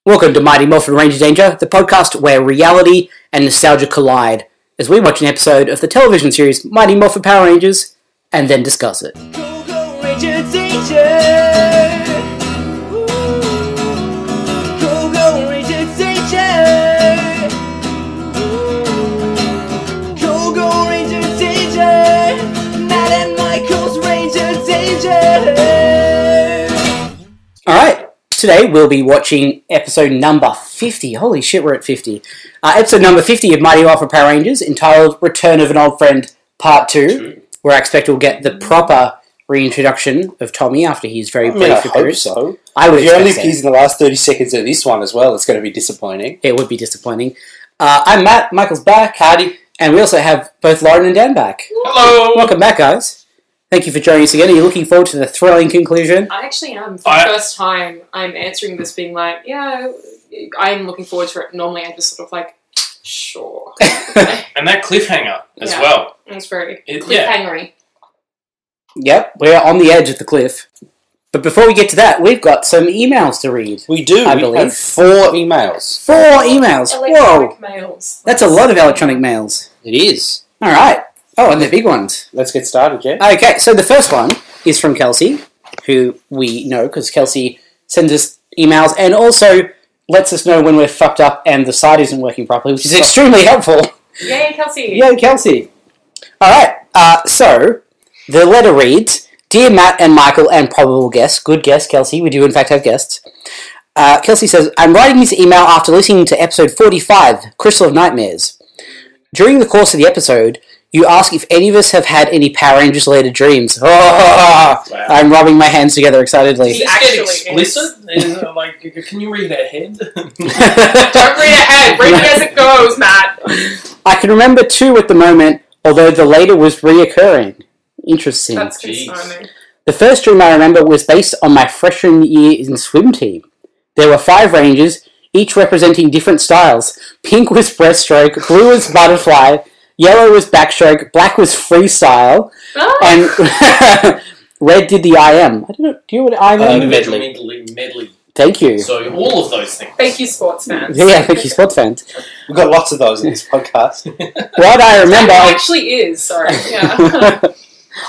Welcome to Mighty Morphin Danger, the podcast where reality and nostalgia collide as we watch an episode of the television series Mighty Morphin Power Rangers and then discuss it. Go, go, Ranger Danger! Go, go, Ranger Danger! Go, go, Ranger Danger! Matt and Michael's Ranger Danger! Alright, today we'll be watching episode number 50. Holy shit, we're at 50. Episode number 50 of Mighty Morphin Power Rangers, entitled Return of an Old Friend Part 2, where I expect we'll get the proper reintroduction of Tommy after his very brief appearance. I hope so. I would if he only expect appears in the last 30 seconds of this one as well, it's going to be disappointing. It would be disappointing. I'm Matt, Michael's back, Hardy, and we also have both Lauren and Dan back. Hello! Welcome back, guys. Thank you for joining us again. Are you looking forward to the thrilling conclusion? I actually am. For the first time, I'm answering this being like, yeah, I'm looking forward to it. Normally, I'm just sort of like, sure. And that cliffhanger as well. It's very cliffhangery. Yep, we're on the edge of the cliff. But before we get to that, we've got some emails to read. We do. I we believe. have 4 emails. 4 emails. Electronic Whoa. mails. That's a lot of electronic mails. It is. All right. Oh, and they're big ones. Let's get started, Jeff. Okay, so the first one is from Kelsey, who we know because Kelsey sends us emails and also lets us know when we're fucked up and the site isn't working properly, which is extremely helpful. Yay, Kelsey! Yay, Kelsey! Alright, so the letter reads, Dear Matt and Michael and probable guests, good guess, Kelsey, we do in fact have guests. Kelsey says, I'm writing this email after listening to episode 45, Crystal of Nightmares. During the course of the episode, you ask if any of us have had any Power Rangers related dreams. Oh, wow. I'm rubbing my hands together excitedly. Is this get explicit? Like, can you read ahead? Don't read ahead. Read it as it goes, Matt. I can remember 2 at the moment, although the later was reoccurring. Interesting. That's concerning. The first dream I remember was based on my freshman year in swim team. There were 5 Rangers, each representing different styles. Pink was breaststroke, blue was butterfly, yellow was backstroke, black was freestyle, and red did the IM. I don't know, do you know what IM is? Medley. Thank you. So, all of those things. Thank you, sports fans. Yeah, thank you, sports fans. We've got lots of those in this podcast. What I remember... It actually is, sorry. Yeah.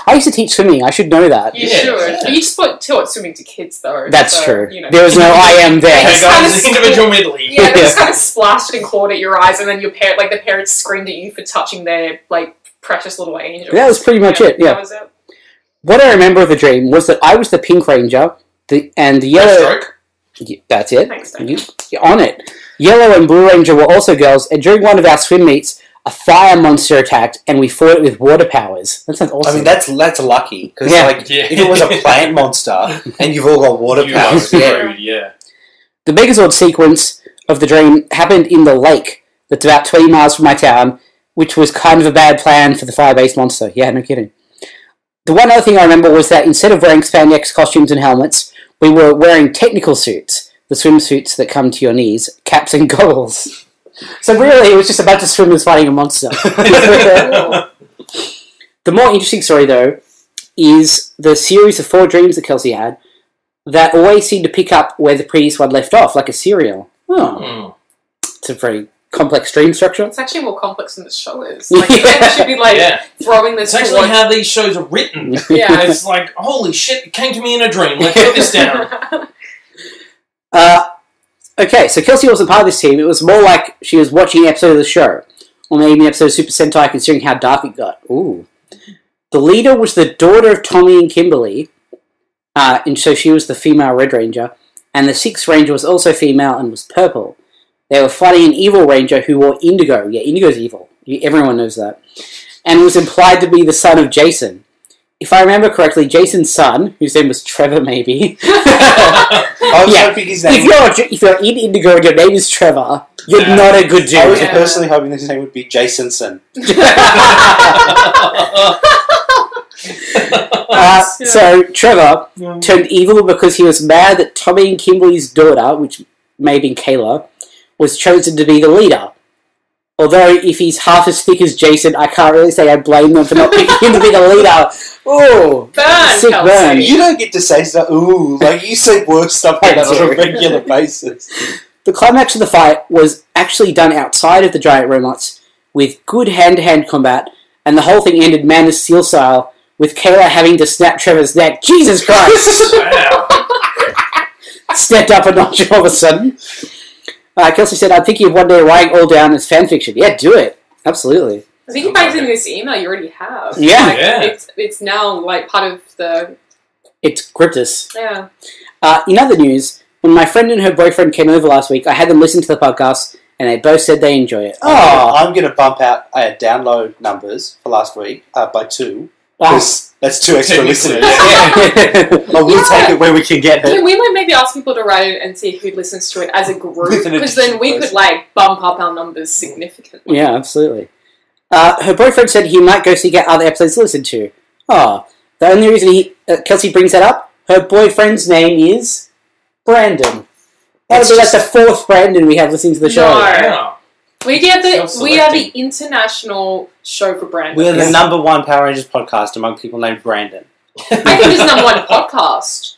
I used to teach swimming, I should know that. You should. You just taught swimming to kids, though. That's so, true. You know. There was no IM there. Okay, guys, individual medley. Yeah, they just kind of splashed and clawed at your eyes, and then the parents screamed at you for touching their, precious little angel. That was pretty much it, yeah. That was it. What I remember of the dream was that I was the Pink Ranger, and the yellow... Stroke. That's it. Thanks, You're on it. Yellow and Blue Ranger were also girls, and during one of our swim meets, a fire monster attacked, and we fought it with water powers. That sounds awesome. I mean, that's lucky. Because, if it was a plant monster, and you've all got water powers, yeah. The Megazord sequence of the dream happened in the lake that's about 20 miles from my town, which was kind of a bad plan for the fire-based monster. Yeah, no kidding. The one other thing I remember was that instead of wearing spandex costumes and helmets, we were wearing technical suits, the swimsuits that come to your knees, caps and goggles. So really, it was just a bunch of swimmers fighting a monster. The more interesting story, though, is the series of 4 dreams that Kelsey had that always seemed to pick up where the previous one left off, like a serial. Oh. It's a very complex dream structure. It's actually more complex than the show is. They should be throwing this. It's actually how these shows are written. Yeah. It's like, holy shit, it came to me in a dream. Let's put this down. Okay, so Kelsey wasn't part of this team. It was more like she was watching an episode of the show. Or maybe an episode of Super Sentai, considering how dark it got. Ooh. The leader was the daughter of Tommy and Kimberly. And so she was the female Red Ranger. And the 6th Ranger was also female and was purple. They were fighting an evil Ranger who wore indigo. Yeah, indigo's evil. Everyone knows that. And was implied to be the son of Jason. If I remember correctly, Jason's son, whose name was Trevor, maybe. I was hoping his name... If you're in indigo and your name is Trevor, you're not a good dude. I was personally hoping his name would be Jasonson. So Trevor turned evil because he was mad that Tommy and Kimberly's daughter, which may have been Kayla, was chosen to be the leader. Although, if he's half as thick as Jason, I can't really say I blame them for not picking him to be the leader. Ooh, sick burn. You don't get to say stuff. Ooh, you say worse stuff like that on a regular basis. The The climax of the fight was actually done outside of the giant robots with good hand-to-hand combat, and the whole thing ended Man of Steel style with Kayla having to snap Trevor's neck. Jesus Christ! Wow. Stepped up a notch all of a sudden. Kelsey said, I'm thinking of one day writing all down as fanfiction. Yeah, do it. Absolutely. I think by using this email, you already have. Yeah. Like, Yeah. It's now like part of the. It's Cryptus. Yeah. In other news, when my friend and her boyfriend came over last week, I had them listen to the podcast, and they both said they enjoy it. Oh, I'm going to bump out download numbers for last week by 2. Because that's 2 extra listeners. Yeah. But we'll take it where we can get Yeah, it. we might maybe ask people to write it and see who listens to it as a group, With an because then we additional could like bump up our numbers significantly. Yeah, absolutely. Her boyfriend said he might go seek out other episodes to listen to. Oh, the only reason Kelsey brings that up, her boyfriend's name is Brandon. That'll be like the 4th Brandon we have listening to the show. No. Wow. We are the Self-selecting. international show for Brandon. We are the Yes. #1 Power Rangers podcast among people named Brandon. I think it's #1 podcast.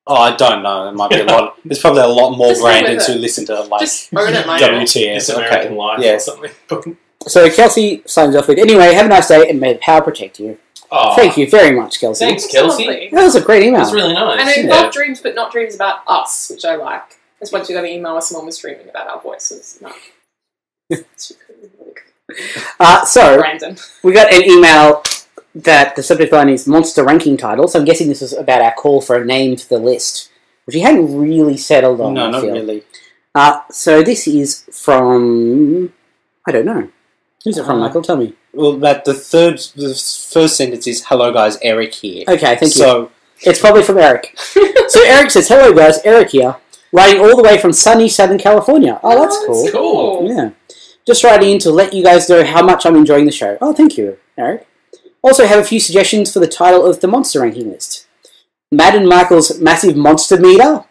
Oh, I don't know. It might be a lot. There's probably a lot more Just run with Brandons it. who listen to like Just own it, mate. WTF. It's American Life Yeah. or something. So Kelsey signs off with, anyway, have a nice day and may the power protect you. Oh, Thank you very much, Kelsey. Thanks, That's Kelsey. lovely. That was a great email. That's really nice. And it Yeah. involved dreams, but not dreams about us, which I like. That's once you got an email where someone was dreaming about our voices. No. It's really good. So, Brandon. we got an email that the subject line is Monster Ranking Title, so I'm guessing this was about our call for a name for the list, which we hadn't really settled on. No, I not feel. really. So this is from... I don't know. Who's it from, Michael? Tell me. Well, the first sentence is "Hello guys, Eric here." Okay, thank you. So It's probably from Eric. So Eric says, hello guys, Eric here, writing all the way from sunny Southern California. Oh, that's cool. Cool. Yeah. Just writing in to let you guys know how much I'm enjoying the show. Oh, thank you, Eric. Also have a few suggestions for the title of the monster ranking list. Matt and Michael's Massive Monster Meter.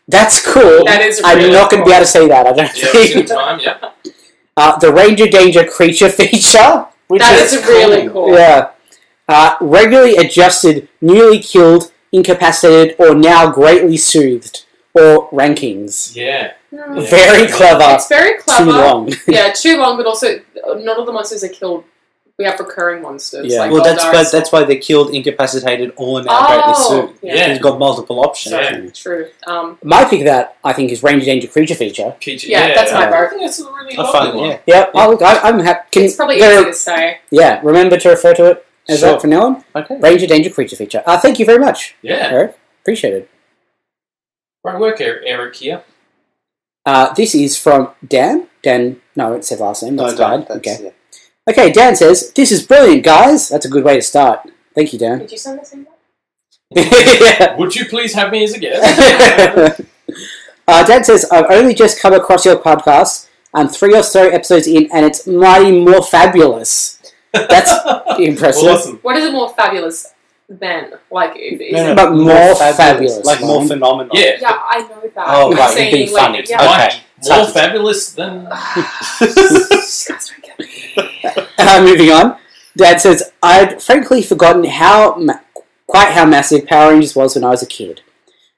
That's cool. That is I'm really not going to be able to say that, I don't Yeah, it's in think. time, yeah. The Ranger Danger Creature feature. Which That is is really cool. Yeah. Regularly adjusted, newly killed, incapacitated, or now greatly soothed. Or rankings. Yeah. Mm. Very clever. It's very clever. Too long. Yeah, too long, but also not all the monsters are killed. We have recurring monsters. Yeah. Like well, Goldar's. that's why they're killed, incapacitated, or now greatly soothed. yeah. You've got multiple options. Yeah. True. My pick of that, I think, is Ranger Danger Creature feature. Yeah, that's my I vote. think that's a really I lovely find, one. yeah. Yep, I'm happy. It's probably easy to say. Yeah, remember to refer to it as Sure. that from now on. Okay. Ranger Danger Creature feature. Thank you very much, Yeah. Eric. Appreciate it. Right work, Eric here. This is from Dan. Dan, no, it said last name. No, That's don't. bad. That's, Okay. yeah. Okay, Dan says, this is brilliant, guys. That's a good way to start. Thank you, Dan. Did you send this in? Yeah. Would you please have me as a guest? Dan says, I've only just come across your podcast. I'm 3 or so episodes in, and it's mighty more fabulous. That's impressive. Awesome. What is it more fabulous than? Like, is No, it... But more fabulous. Like more Lauren. phenomenal. Yeah. Yeah, I know that. Oh, I'm right, saying, you're being like, funny. Yeah. Okay. More So- fabulous than... These guys don't get me. Moving on. Dad says, I'd frankly forgotten quite how massive Power Rangers was when I was a kid.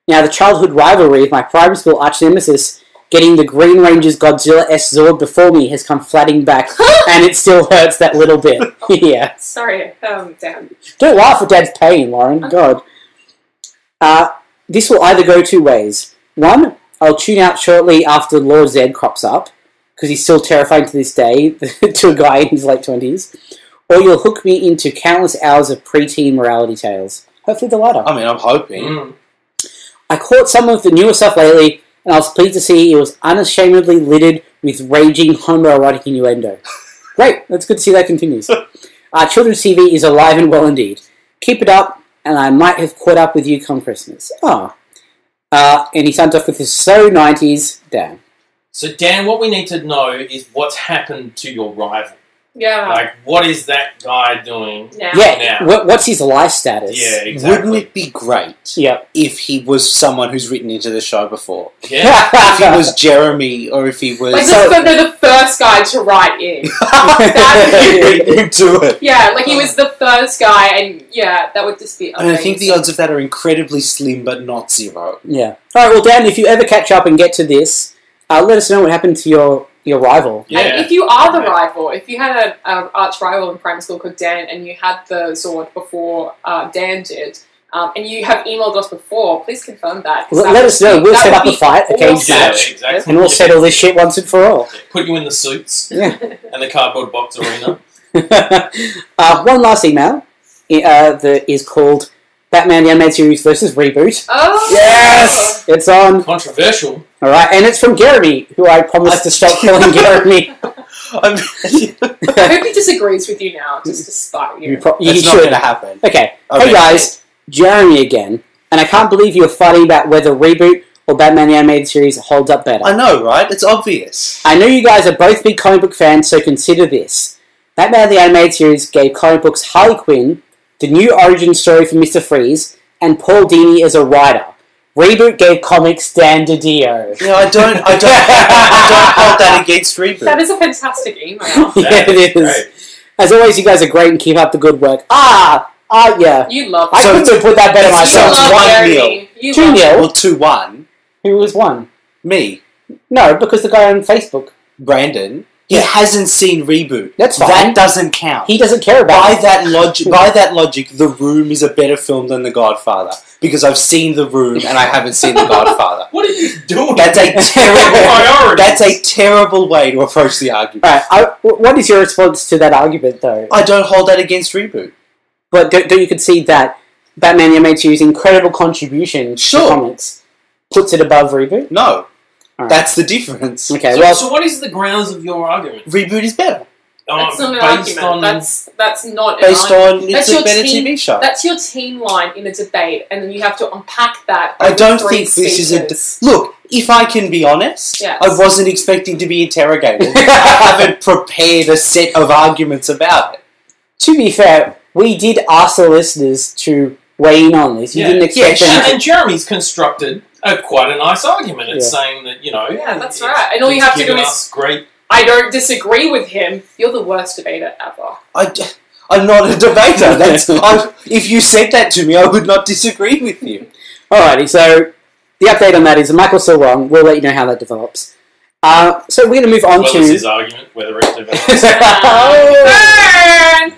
Now, the childhood rivalry of my primary school arch-nemesis getting the Green Ranger's Godzilla S Zord before me has come flatting back, and it still hurts that little bit. Yeah. Sorry, damn. Don't laugh at Dad's pain, Lauren. God. This will either go 2 ways. One, I'll tune out shortly after Lord Zed crops up, because he's still terrifying to this day to a guy in his late 20s. Or you'll hook me into countless hours of preteen morality tales. Hopefully the latter. I mean, I'm hoping. Mm. I caught some of the newer stuff lately, and I was pleased to see it was unashamedly littered with raging homoerotic innuendo. Great, that's good to see that continues. Children's TV is alive and well indeed. Keep it up, and I might have caught up with you come Christmas. And he signs off with his so 90s, Dan. So, Dan, what we need to know is what's happened to your rival. Yeah. Like, what is that guy doing? Now. Yeah, Now. what's his life status? Yeah, exactly. Wouldn't it be great Yep. if he was someone who's written into the show before? Yeah. If he was Jeremy, or if he was... Like, the first guy to write in. into it. Yeah, like he was the first guy, and yeah, that would just be amazing. And I think the odds of that are incredibly slim, but not 0. Yeah. Alright, well, Dan, if you ever catch up and get to this, Let us know what happened to your rival. Yeah. And if you are the rival, if you had an arch rival in primary school called Dan, and you had the Zord before Dan did, and you have emailed us before, please confirm that. Let us know. We'll set up a fight, a cage awesome. match, exactly. and we'll settle this shit once and for all. Put you in the suits Yeah. and the cardboard box arena. One last email that is called Batman the Animated Series versus ReBoot. Oh! Yes! It's on. Controversial. Alright, and it's from Jeremy, who I promised to stop calling Jeremy. I'm, I hope he disagrees with you now, just to spite you. You it's not should. going to happen. Okay, Okay. hey guys, Jeremy again, and I can't believe you're fighting about whether ReBoot or Batman the Animated Series holds up better. I know, right? It's obvious. I know you guys are both big comic book fans, so consider this. Batman the Animated Series gave comic books Harley Quinn, the new origin story for Mr. Freeze, and Paul Dini as a writer. ReBoot gave comics Dan DiDio. You know, I don't hold that against ReBoot. That is a fantastic email. Yeah, it is. Great. As always, you guys are great and keep up the good work. Yeah. You love I So couldn't have put that better it's You so myself. it's love 1-0. Jeremy. You 2-0. love- Well, 2-1. Who was one? Me, No, because the guy on Facebook. Brandon. He Yeah. hasn't seen ReBoot. That's fine. That doesn't count. He doesn't care about By it. that logic, The Room is a better film than The Godfather because I've seen The Room and I haven't seen The Godfather. What are you doing? That's a terrible. Priorities. That's a terrible way to approach the argument. Right, what is your response to that argument, though? I don't hold that against ReBoot. But don't you concede that Batman the Animated Series' incredible contribution Sure. to comics puts it above ReBoot? No, Alright. that's the difference. Okay, So, well, so what is the grounds of your argument? ReBoot is better That's not an based argument. on That's not an based argument. on That's it's a your better team- TV show. That's your team line in a debate, and then you have to unpack that. I over don't 3 think this is a speakers. look. If I can be honest, Yes. I wasn't expecting to be interrogated. I haven't prepared a set of arguments about it. to be fair, we did ask the listeners to weigh in on this. You Yeah. didn't expect Yeah, them to... And Jeremy's constructed quite a nice argument. It's saying that, Yeah, that's right. And all you have to do given is- us great. I don't disagree with him. You're the worst debater ever. I'm not a debater. If you said that to me, I would not disagree with you. Alrighty, so the update on that is Michael's still wrong. We'll let you know how that develops. So we're going to move on Well, to... it's his argument, whether it develops. Burn!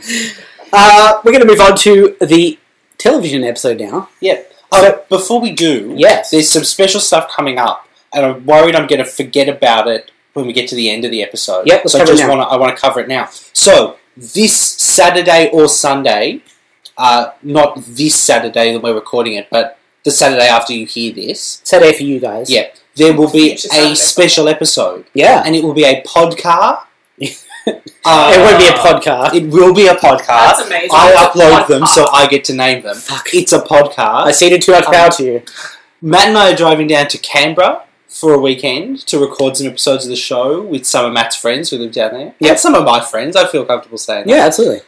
we're going to move on to the television episode now. Yep. Before we do, Yes. there's some special stuff coming up, and I'm worried I'm going to forget about it when we get to the end of the episode. Yep, let's so cover it I want to cover it now. So this Saturday or Sunday, not this Saturday that we're recording it, but the Saturday after you hear this, Saturday for you guys. yeah, there will be Future Saturday. a special episode, Yeah. and it will be a podcast. It won't be a podcast. It will be a podcast. That's amazing. I It's a upload them, podcast. so I get to name them. It's a podcast. I ceded too much power to you. Matt and I are driving down to Canberra for a weekend to record some episodes of the show with some of Matt's friends who live down there. Yep. And some of my friends. I feel comfortable saying that. Yeah, absolutely.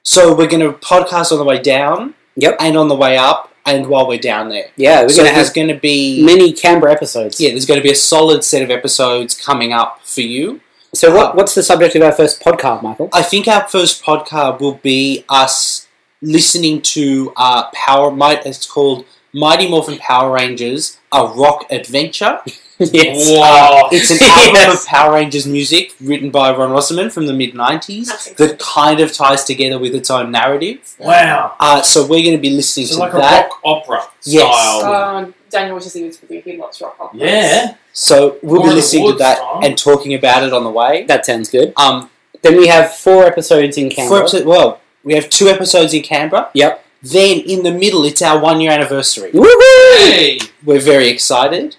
So we're going to podcast on the way down Yep. and on the way up and while we're down there. Yeah, we're So going to there's have going to be... mini Canberra episodes. Yeah, there's going to be a solid set of episodes coming up for you. So what's the subject of our first podcast, Michael? I think our first podcast will be us listening to it's called Mighty Morphin Power Rangers, A Rock Adventure. Yes. Wow. It's an album of Power Rangers music written by Ron Rosserman from the mid-90s That's that kind of ties together with its own narrative. Wow. So we're going to be listening So to like that. a rock opera Yes. style. Daniel just leaves with you. He loves rock operas. Yeah. So we'll Or be the listening to Woods that song. and talking about it on the way. That sounds good. Um, Then we have 4 episodes in Canberra. we have 2 episodes in Canberra. Yep. Then in the middle, it's our 1-year anniversary. Woohoo! Hey. We're very excited.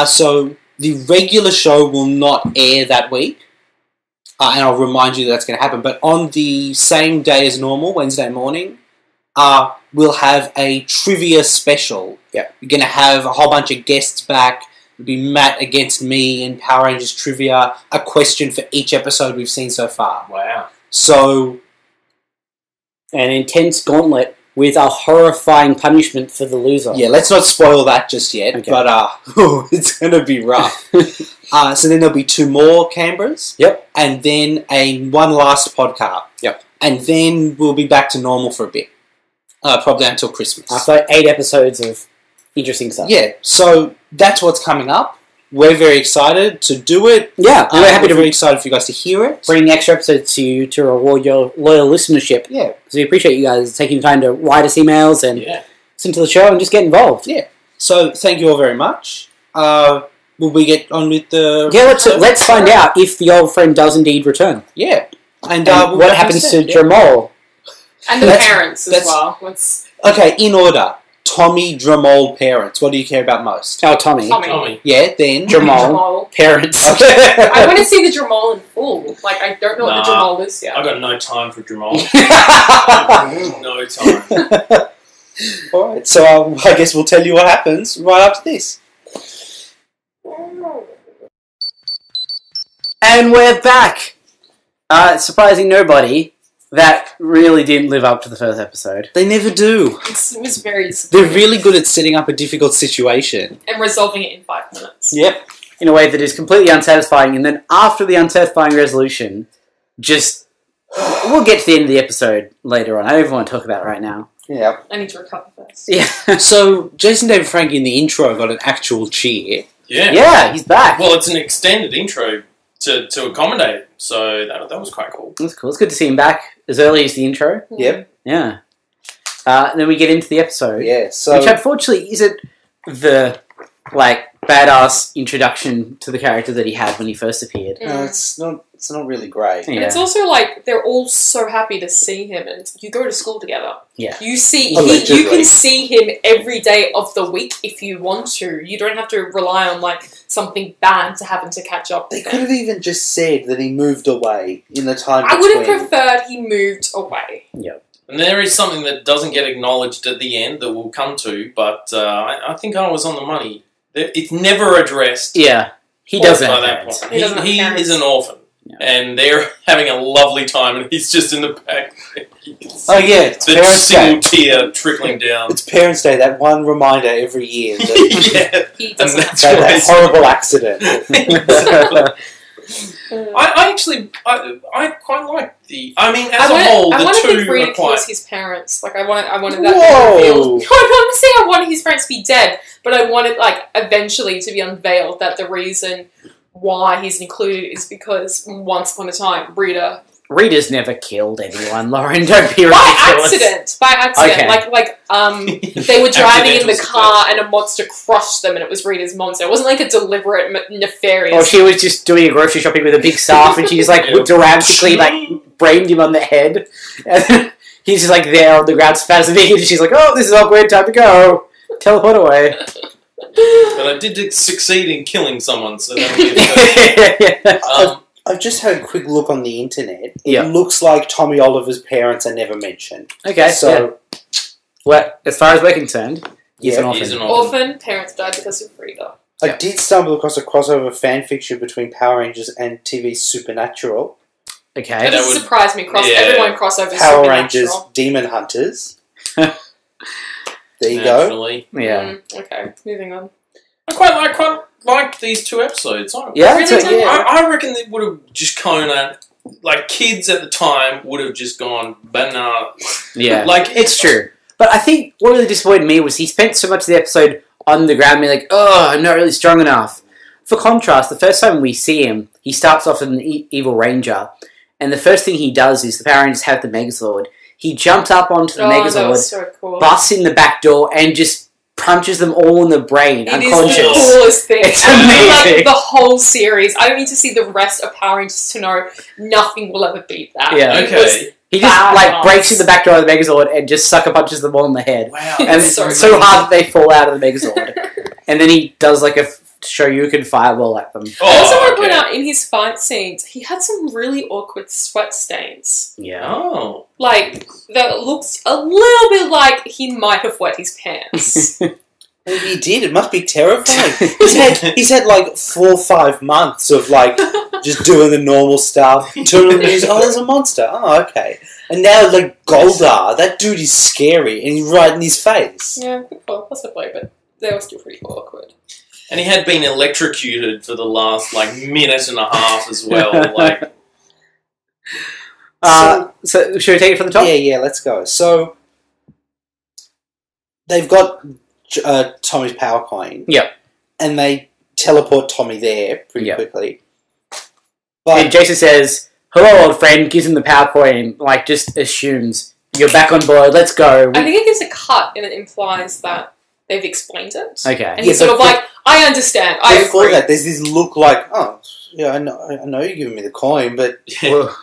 So the regular show will not air that week. And I'll remind you that's going to happen. But on the same day as normal, Wednesday morning, we'll have a trivia special. Yeah. We're going to have a whole bunch of guests back. It'll be Matt against me in Power Rangers trivia. A question for each episode we've seen so far. Wow. So, An intense gauntlet with a horrifying punishment for the loser. yeah, let's not spoil that just yet. Okay. But it's going to be rough. So then there'll be 2 more Canberras. Yep. And then one last podcast. Yep. And then we'll be back to normal for a bit. Probably until Christmas. After 8 episodes of interesting stuff. Yeah, so that's what's coming up. we're very excited to do it. Yeah, we're happy to very excited for you guys to hear it. bring extra episodes to you to reward your loyal listenership. Yeah. Because we appreciate you guys taking the time to write us emails and Yeah. listen to the show and just get involved. Yeah. So thank you all very much. Will we get on with the... Yeah, let's find out if the old friend does indeed return. Yeah. And, And what happens to Jamal? And the That's- parents as that's- well. What's Okay, in order. Tommy Dramold parents. What do you care about most? Oh, Tommy. Tommy. Yeah, then... Jamal. Jamal. Parents. I want to see the Jamal in full. Like, I don't know what the Nah. Jamal is yet. I've got no time for Jamal. No time. Alright, so I guess we'll tell you what happens right after this. And we're back! Surprising nobody, that really didn't live up to the first episode. They never do. It was very They're disappointing. really good at setting up a difficult situation. And resolving it in 5 minutes. Yep. In a way that is completely unsatisfying, and then after the unsatisfying resolution, just... We'll get to the end of the episode later on. I don't even want to talk about it right now. Yeah. I need to recover first. Yeah. So, Jason David Frank in the intro got an actual cheer. Yeah. Yeah, he's back. Well, it's an extended intro to accommodate it, so that was quite cool. That's cool. It's good to see him back as early as the intro. Yep. Yeah. And then we get into the episode. Yeah, so... Which unfortunately isn't the, badass introduction to the character that he had when he first appeared. No, it's not really great. Yeah. And it's also like they're all so happy to see him, and you go to school together. Yeah. You see, Allegedly. you can see him every day of the week if you want to. You don't have to rely on something bad to happen to catch up. They with could him. have even just said that he moved away in the time I would have between. preferred he moved away. And there is something that doesn't get acknowledged at the end that we'll come to, but I think I was on the money. It's never addressed. Yeah. He doesn't by have that parents. point. He doesn't have He parents. is an orphan, Yeah. and they're having a lovely time, and he's just in the back. Oh yeah, it's The Parents' single Day. tear trickling down. It's Parents' Day, that one reminder every year that, Yeah. He And doesn't have that's that, why that it's- horrible accident. I quite like the. I mean, as I a wanted, whole, I the wanted two him free are to quite. kiss his parents. Like I wanted that Whoa. revealed. No, I don't say I wanted his parents to be dead, but I wanted eventually to be unveiled that the reason why he's included is because once upon a time, Rita's never killed anyone, Lauren. Don't be by ridiculous. accident, Okay. they were driving in the Accidental car and a monster crushed them, and it was Rita's monster. It wasn't like a deliberate, nefarious. Or she was just doing a grocery shopping with a big staff and she just Yeah. whipped around quickly, brained him on the head. And he's just there on the ground spasming and she's like, oh, this is awkward, time to go. Teleport away. But I did succeed in killing someone, so that'll be a first. I've just had a quick look on the internet. It Yeah. looks like Tommy Oliver's parents are never mentioned. Okay, So, well, as far as we're concerned, he's Yeah, an orphan. He's an orphan. Orphan, parents died because of Rita. I Yeah. did stumble across a crossover fan fiction between Power Rangers and TV's Supernatural. That Okay. that doesn't would- surprise me. yeah. Everyone crossovers Power Supernatural. Rangers Demon Hunters. There you go. Naturally. Yeah. Okay, moving on. I quite like these two episodes. Yeah, Really so, do? yeah. I reckon they would have just kids at the time would have just gone bananas. Yeah. Like It's true. But I think what really disappointed me was he spent so much of the episode on the ground being like, oh, I'm not really strong enough. For contrast, the first time we see him, he starts off as an evil ranger, and the first thing he does is the Power Rangers have the Megazord. He jumps up onto the That Megazord, was so cool. busts in the back door, and just punches them all in the brain, It is the unconscious. coolest thing. It's And amazing. the whole series. I don't need to see the rest of Power Rangers to know nothing will ever beat that. Yeah. It was- Okay. He just Badass. breaks in the back door of the Megazord and just sucker punches them all in the head. Wow. And it's So so hard that they fall out of the Megazord. And then he does a Shoryuken fireball at them. I also want to okay. point out in his fight scenes, he had some really awkward sweat stains. Yeah. Oh. That looks a little bit like he might have wet his pants. Maybe he did. It must be terrifying. He's had 4 or 5 months of just doing the normal stuff. Turn on the news. Oh, there's a monster. Oh, okay. And now Goldar, that dude is scary, and he's right in his face. Yeah, well, possibly, but they were still pretty awkward. And he had been electrocuted for the last minute and a half as well. So should we take it from the top? Yeah, let's go. So they've got Tommy's power coin. Yep. And they teleport Tommy there pretty Yeah. quickly. And But Jason says, "Hello, old friend," gives him the power coin, like, just assumes, "You're back on board, let's go." I think it gives a cut and it implies that they've explained it. Okay. And Yeah, he's sort but of like, I understand. I before agree. that, there's this look like, oh, yeah, I know you're giving me the coin, but Well,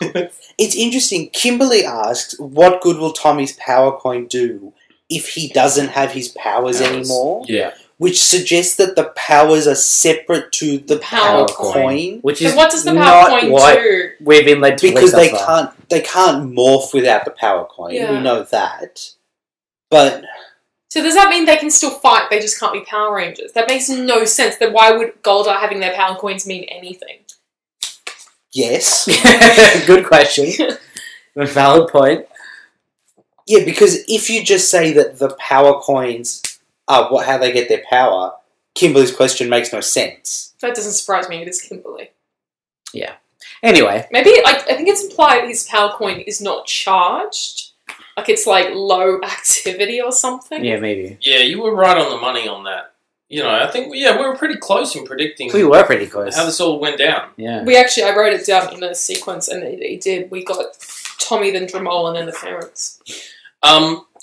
it's interesting. Kimberly asks, what good will Tommy's power coin do if he doesn't have his powers anymore? Yeah. Which suggests that the powers are separate to the power Power coin. which So is what does the power not coin what do? we've been led to Because believe thus far. they can't morph without the power coin. Yeah. We know that. But So does that mean they can still fight, they just can't be Power Rangers? That makes no sense. Then why would Goldar having their power coins mean anything? yes. Good question. A valid point. Yeah, because if you just say that the power coins are how they get their power, Kimberly's question makes no sense. That doesn't surprise me, it is Kimberly. Anyway, Maybe, I think it's implied his power coin is not charged. Like it's like low activity or something. yeah, maybe. Yeah, you were right on the money on that. You know, I think, we were pretty close in predicting We were pretty close. how this all went down. Yeah. I wrote it down in a sequence and it did. We got Tommy, then Dramol, and then the parents.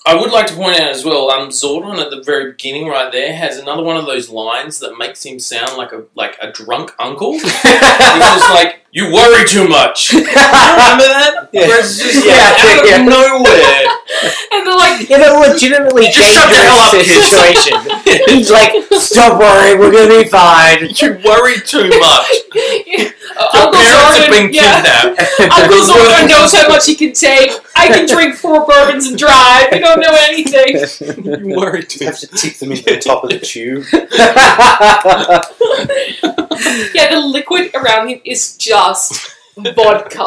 I would like to point out as well, Zordon at the very beginning right there has another one of those lines that makes him sound like a drunk uncle. He's just like, "You worry too much." Remember that? Yeah. Where it's just Yeah, out yeah. of nowhere. And they're like, In a legitimately Just shut the hell up, dangerous kid. situation. He's like, "Stop worrying, we're gonna be fine." You worry too much. Your Uncle parents have been Zordon, yeah. kidnapped. Uncle Zordon knows how much he can take. I can drink 4 bourbons and drive. You don't know anything. You worry You too have to tip them into the top of the tube. Yeah, the liquid around him is just vodka.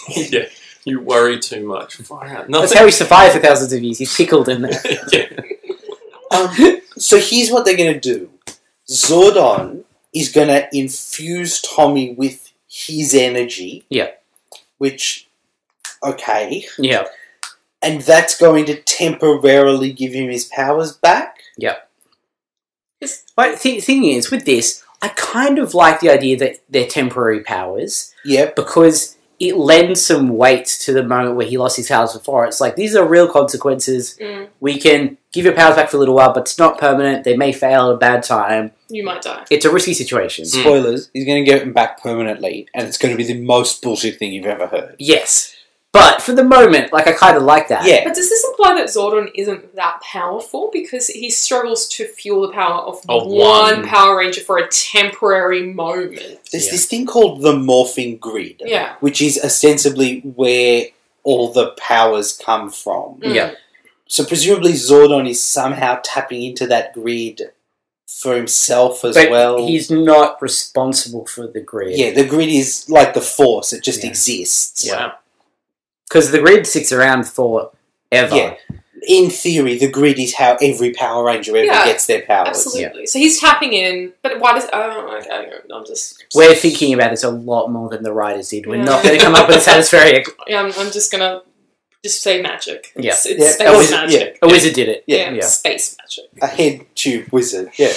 Yeah, you worry too much. Far out. That's how he survived for thousands of years. He's pickled in there. Yeah. So here's what they're going to do. Zordon is going to infuse Tommy with his energy. Yeah. Which, okay. Yeah. And that's going to temporarily give him his powers back. But the thing is, with this, I kind of like the idea that they're temporary powers Yep. because it lends some weight to the moment where he lost his powers before. It's like, these are real consequences. Mm, We can give your powers back for a little while, but it's not permanent. They may fail at a bad time. you might die. It's a risky situation. Spoilers, he's going to get him back permanently, and it's going to be the most bullshit thing you've ever heard. Yes. But for the moment, like, I kind of like that. Yeah. But does this imply that Zordon isn't that powerful? Because he struggles to fuel the power of one one. Power Ranger for a temporary moment. There's Yeah. this thing called the morphing grid, Yeah. which is ostensibly where all the powers come from. Mm. Yeah. So presumably Zordon is somehow tapping into that grid for himself as But well. he's not responsible for the grid. Yeah, the grid is like the Force; it just Yeah. exists. Yeah. Because the grid sticks around forever. Yeah. In theory, the grid is how every Power Ranger ever Yeah, gets their powers. Absolutely. So he's tapping in, but why does... Oh, okay, I'm just... We're thinking about this a lot more than the writers did. We're Yeah. not going to come up with a satisfactory... Yeah, I'm just gonna just say magic. Yeah. It's Yeah, space a wizard, magic. A wizard did it. Yeah. Yeah. Space magic. A head tube wizard. Yeah.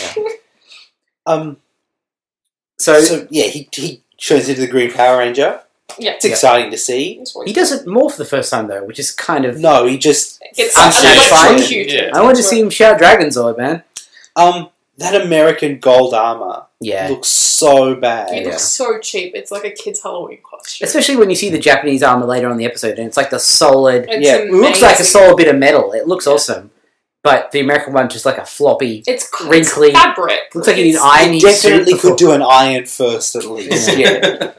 So yeah, he turns into the Green Power Ranger. Yeah. It's exciting to see. That's what he doesn't morph the first time, though, which is kind of... No, he just It's unsatisfying. electrocuted. Yeah. I want to see him shout Dragonzord, man. that American gold armor Yeah. looks so bad. It Yeah. looks so cheap. It's like a kid's Halloween costume. Especially when you see the Japanese armor later on in the episode, and it's like the solid... It's Yeah, It looks like a amazing. solid bit of metal. It looks awesome. But the American one just like a floppy... It's wrinkly- It's fabric. Looks like you need It's- iron He his suit definitely before- could do an iron first at least. Yeah.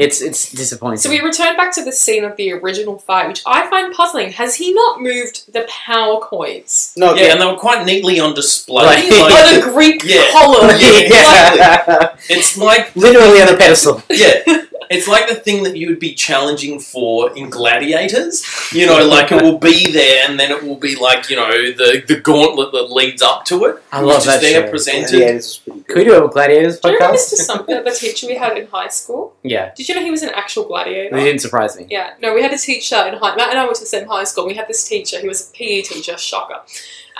It's disappointing. So we return back to the scene of the original fight, which I find puzzling. Has he not moved the power coins? No, Yeah, and they were quite neatly on display. Right. By the Greek Yeah. column. Yeah. It's like Literally on a pedestal. yeah, it's like the thing that you would be challenging for in Gladiators. You know, like it will be there, and then it will be like the gauntlet that leads up to it. I love which that is there show. presented. Yeah, this is pretty Can we good. do a Gladiators Do you remember podcast? Mr. Sumter, the teacher we had in high school? Yeah. Did you know he was an actual gladiator? It didn't surprise me. Yeah, no, we had a teacher in high... Matt and I went to the same high school. We had this teacher. He was a PE teacher, shocker.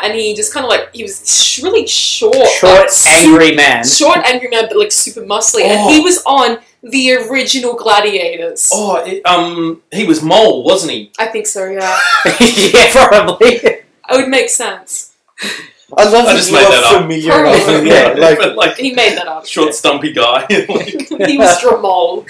and he just kind of like, he was really short. Angry man. Short, angry man, but like super muscly. And he was on the original Gladiators. He was Mole, wasn't he? I think so, yeah. Yeah, probably. It would make sense. I love I that just you made are that up. familiar. Probably. Yeah, But, like He made that up. short, stumpy guy. He was Dramole.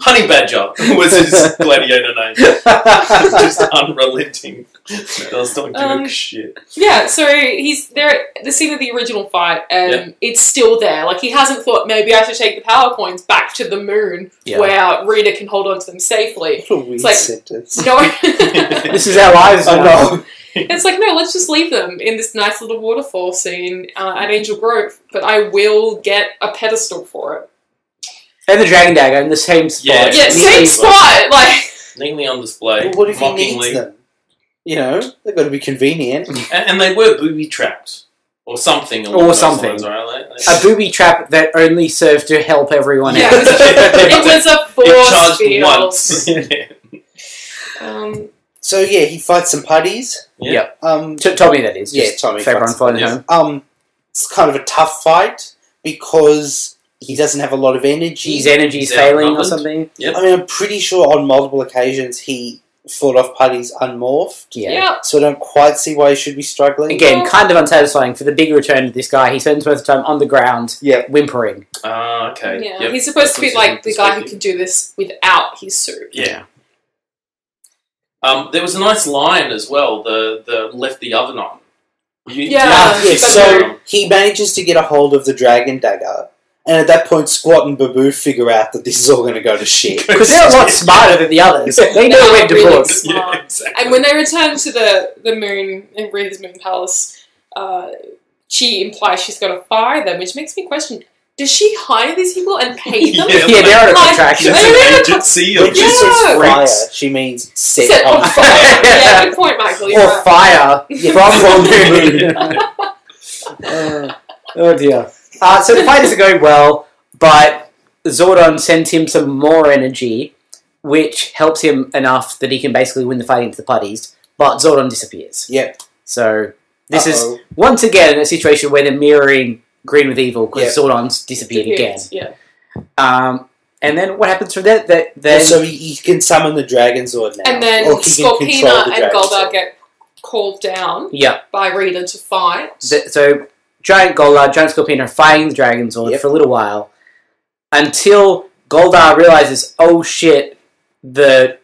Honey Badger was his gladiator name. Just unrelenting. Does not give a shit. Yeah, so he's there at the scene of the original fight, and it's still there. Like, he hasn't thought, maybe I should take the power coins back to the moon where Rita can hold on to them safely. What a weird like, sentence. No. This is our lives I now. know. It's like, no, let's just leave them in this nice little waterfall scene at Angel Grove, but I will get a pedestal for it. And the Dragon Dagger in the same spot. Yeah, same spot! Like, Neatly on display. Well, what if he mockingly. needs them? You know, they've got to be convenient. And they were booby traps. Or something. along Or those something. lines, right? A booby trap that only served to help everyone yeah, else. it was a It force charged field. once. So yeah, he fights some putties. Yeah. Tommy, that is. Yeah, just Tommy for everyone fights following some home. It's kind of a tough fight because he doesn't have a lot of energy. His energy's He's failing or outnumbered. something. Yep. I mean, I'm pretty sure on multiple occasions he fought off putties unmorphed. Yeah. So I don't quite see why he should be struggling. Again, kind of unsatisfying for the big return of this guy. He spends most of the time on the ground, whimpering. Okay. Yeah, Yep. he's supposed to be Puts like it the in guy who perspective. can do this without his suit. Yeah. There was a nice line as well. The left the oven on. Yeah. So he manages to get a hold of the Dragon Dagger, and at that point, Squat and Babu figure out that this is all going to go to shit. Because they're a lot smarter than the others. They know when to really put. smart. Yeah, exactly. And when they return to the moon, in Rita's moon palace, she implies she's going to fire them, which makes me question, does she hire these people and pay them? Yeah, they're on a contract. She's They're an agency of When she says Yeah. fire, freaks. she means set Set on on fire. fire. Yeah, good point, Michael. You're Or right. fire from the moon. Oh dear. So the fight isn't going well, but Zordon sends him some more energy, which helps him enough that he can basically win the fight into the putties, but Zordon disappears. Yep. So this is, Uh-oh. once again, a situation where they're mirroring Green with Evil, because Zordon's disappeared again. Yeah. And then what happens from there? Then So he can summon the Dragonzord now. And then Or he can control Scorpina the and Dragonzord. Goldar get called down yeah. by Rita to fight. So Giant Goldar, Giant Scorpion are fighting the Dragonzord for a little while until Goldar realizes, oh shit, the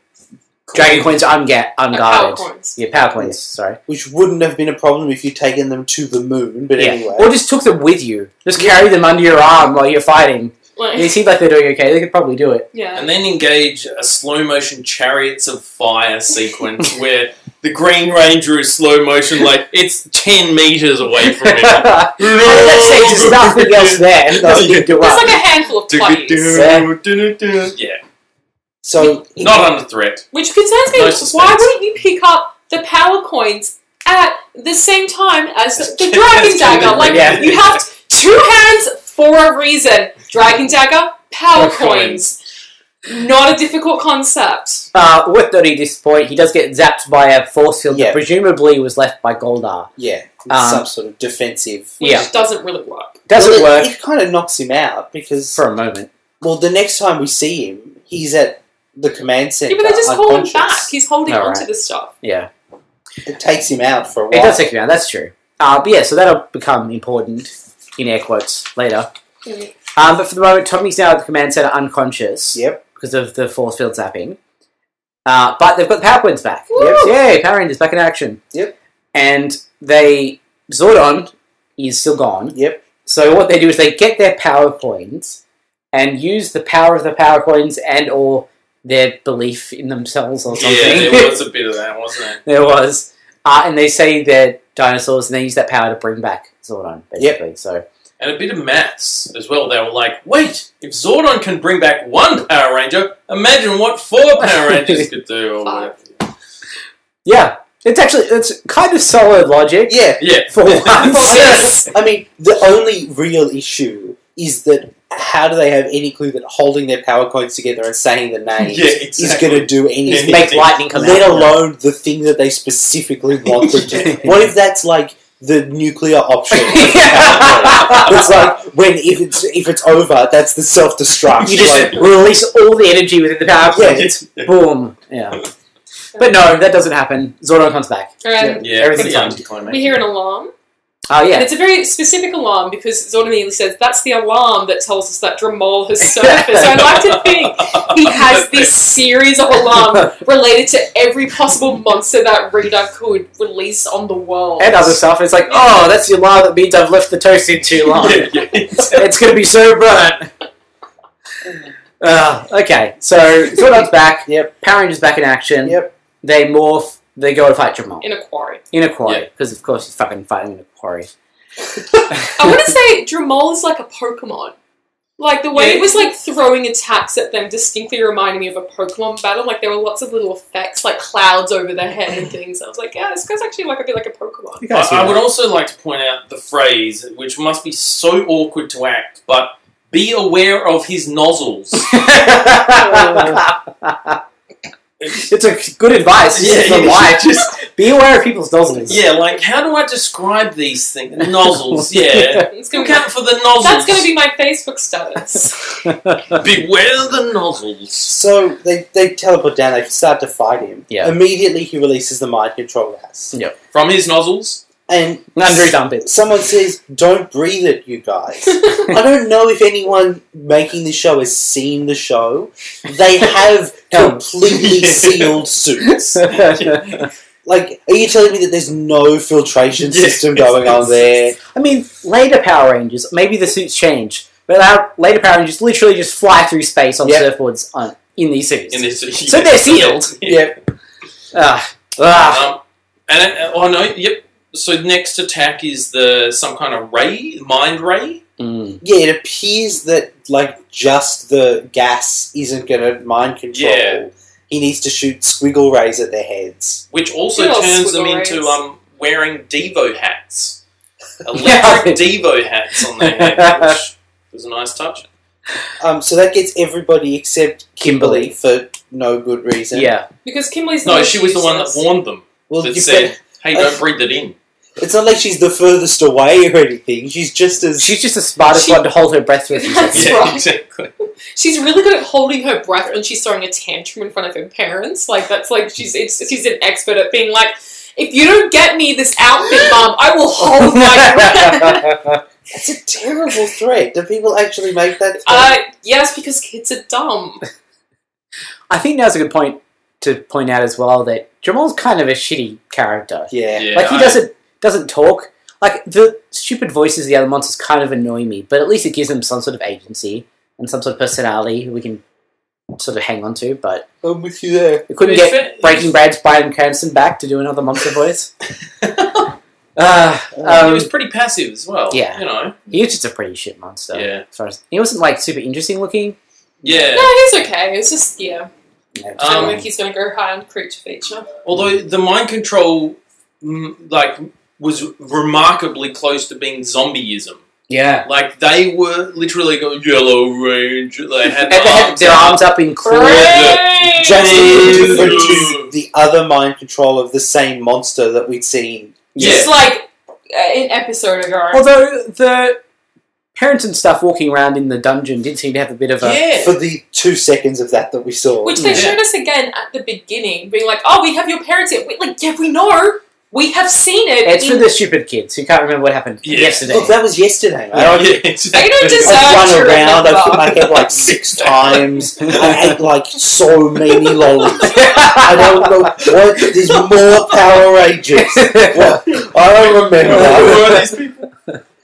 Dragon Coins are unguarded. Power coins. Yeah, power coins, sorry. Which wouldn't have been a problem if you'd taken them to the moon, but anyway. Or just took them with you. Just carry them under your arm while you're fighting. Like, They seem like they're doing okay. They could probably do it. yeah. And then engage a slow motion Chariots of Fire sequence where the Green Ranger is slow motion, like it's 10 meters away from him. There's nothing else there. Nothing to do There's up. like a handful of putties. Yeah. So Not under threat. Which concerns me. No Why suspense. wouldn't you pick up the power coins at the same time as the As Dragon Dagger? Kennedy. Like, Yeah. you have two hands for a reason. Dragon Dagger, power coins. Not a difficult concept. Worth noting at this point, he does get zapped by a force field Yeah. that presumably was left by Goldar. yeah, Um, some sort of defensive. Which Yeah. doesn't really work. Doesn't Well, work It kind of knocks him out because, for a moment. well, the next time we see him, he's at the command center. Yeah, but they just hold him unconscious. back. He's holding Oh, onto right. this stuff. Yeah. It takes him out for a It while. does take him out, that's true. But yeah, so that'll become important, in air quotes, later. Mm. But for the moment, Tommy's now at the command center unconscious Yep. because of the force field zapping. But they've got the power coins back. Woo! Yay, Power Rangers back in action. Yep. And Zordon is still gone. Yep. So what they do is they get their power coins and use the power of the power coins and or their belief in themselves or something. Yeah, there was a bit of that, wasn't it? There was. And they say they're dinosaurs and they use that power to bring back Zordon, basically. So And a bit of maths as well. They were like, wait, if Zordon can bring back one Power Ranger, imagine what 4 Power Rangers could do. Or whatever. yeah. It's kind of solid logic. Yeah. Yeah. For once. I mean, the only real issue is that how do they have any clue that holding their power coins together and saying the names is exactly. going to do anything? Make lightning come Let out. alone the thing that they specifically want them to. What if that's like the nuclear option? It's like if it's over, that's the self-destruct. You just release all the energy within the power plant. Boom. Yeah. But no, that doesn't happen. Zordon comes back. Everything's fine. We hear an alarm. Oh, yeah. And it's a very specific alarm because Zordon immediately says that's the alarm that tells us that Dramol has surfaced. So I like to think he has this series of alarms related to every possible monster that Rita could release on the world. And other stuff. It's like, oh, that's the alarm that means I've left the toast in too long. It's going to be so burnt. Okay, so Zordon's back. Yep. Power Rangers back in action. Yep. They morph. They go to fight Dramol. In a quarry. Because of course he's fucking fighting in a quarry. I want to say Dramol is like a Pokemon. Like, the way it was, like, throwing attacks at them distinctly reminded me of a Pokemon battle. Like, there were lots of little effects, like clouds over their head and things. I was like, yeah, this guy's actually like a bit like a Pokemon. I would also like to point out the phrase, which must be so awkward to act, but be aware of his nozzles. It's a good advice for life. Just be aware of people's nozzles. Yeah, like, how do I describe these things? Nozzles, yeah. Look out for the nozzles. That's going to be my Facebook status. Beware the nozzles. So they teleport down, they start to fight him. Yeah. Immediately he releases the mind control gas. Yep. From his nozzles? And Under his armpits. Someone says, don't breathe it, you guys. I don't know if anyone making the show has seen the show. They have completely sealed suits. Like, are you telling me that there's no filtration system going on there? I mean, later Power Rangers, maybe the suits change, but our later Power Rangers literally just fly through space on surfboards in these suits. So they're sealed. Yep. So next attack is some kind of ray, mind ray. Mm. Yeah, it appears that like just the gas isn't going to mind control. Yeah. He needs to shoot squiggle rays at their heads, Which also Little turns them squiggle into rays. wearing Devo hats. Electric Devo hats on their head, which was a nice touch. so that gets everybody except Kimberly. for no good reason. Yeah. Because Kimberly's No, not she was the one that useless. warned them. Well, That you've said, hey, don't breathe it in. It's not like she's the furthest away or anything. She's just as... She's just the smartest one to hold her breath for a few That's seconds. Yeah, right. exactly. She's really good at holding her breath when she's throwing a tantrum in front of her parents. Like, that's like, she's an expert at being like, if you don't get me this outfit, Mum, I will hold my breath. That's a terrible threat. Do people actually make that threat? Yes, because kids are dumb. I think now's a good point to point out as well that Jamal's kind of a shitty character. Yeah. Like, he doesn't talk. Like, the stupid voices of the other monsters kind of annoy me, but at least it gives them some sort of agency and some sort of personality we can sort of hang on to, but... I'm with you there. We couldn't get Breaking Bad's Brian Cranston back to do another monster voice. He He was pretty passive as well. Yeah. You know. He was just a pretty shit monster. Yeah. As far as, he wasn't, like, super interesting looking. Yeah. No, he's okay. It's just, yeah. I don't think he's going to go high on creature feature. Although the mind control, was remarkably close to being zombieism. Yeah. Like, they were literally going, Yellow Ranger. They had And they had their arms up in claws. Just different to the other mind control of the same monster that we'd seen. Just like an episode ago. Although the parents and stuff walking around in the dungeon did seem to have a bit of a... Yeah. For the 2 seconds of that we saw. Which they showed us again at the beginning, being like, oh, we have your parents here. We know. We have seen it. It's for the stupid kids who can't remember what happened yesterday. Look, that was yesterday. They don't deserve I've to run around, remember. I've put my head like 6 times, I ate like so many lollies. I don't know what, there's more Power Rangers. What? I don't remember. Who are these people?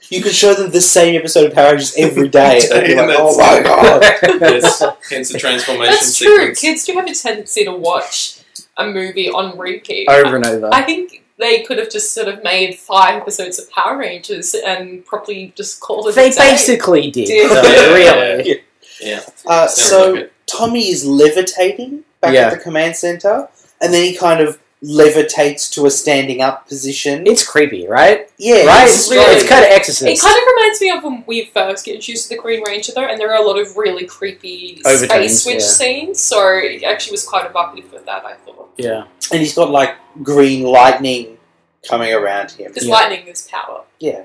You could show them the same episode of Power Rangers every day. And they'd be like, That's- oh my god. Yes. Hence the transformation That's true. sequence. Kids do have a tendency to watch a movie on repeat. Over and over. I think they could have just sort of made 5 episodes of Power Rangers and probably just called it They a day. basically did. Did. Though, really. Yeah. So like it. Tommy is levitating back Yeah. at the command center, and then he kind of levitates to a standing up position. It's creepy, right? Yeah, Right? it's It's kind of Exorcist. It kind of reminds me of when we first get introduced to the Green Ranger, though, and there are a lot of really creepy Overtones, space witch scenes, so it actually was quite evocative for that, I thought. Yeah. And he's got like green lightning coming around him. Because lightning is power. Yeah.